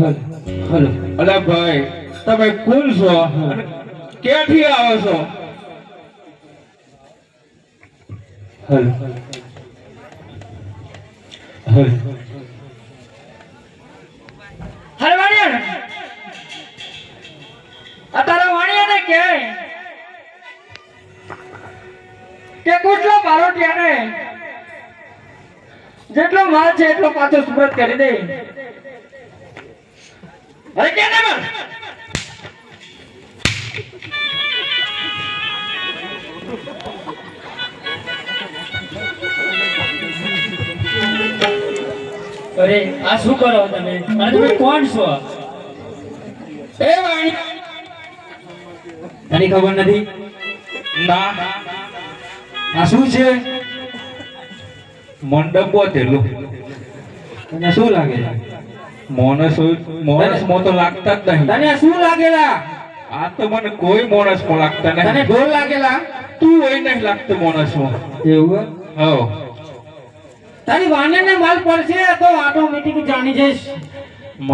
Hello અલા ભાઈ તમે કોણ છો અને ક્યાંથી આવો છો? હલો હલો હરે વાણિયા તારા વાણિયા ને કે કુટલો બારોટિયા ને જેટલો માલ છે એટલો પાછો સુરત કરી દે. અરે કે ના અરે આ શું કરો તમે અને તમે કોણ છો? એ વાણી તને ખબર નથી? ના આ શું છે? મંડપ બોતેલું તને શું લાગે? મોણસ મો તો લાગતા જ નહીં. તને શું લાગેલા? આ તો મને કોઈ મોણસ માં લાગતા તને નહીં. ઢોલ લાગેલા? તું હોય નહીં લાગતો મોણસ માં. એવું? હો તારી વાણિયાને માલ પડશે તો ઓટોમેટિક જાણી જઈશ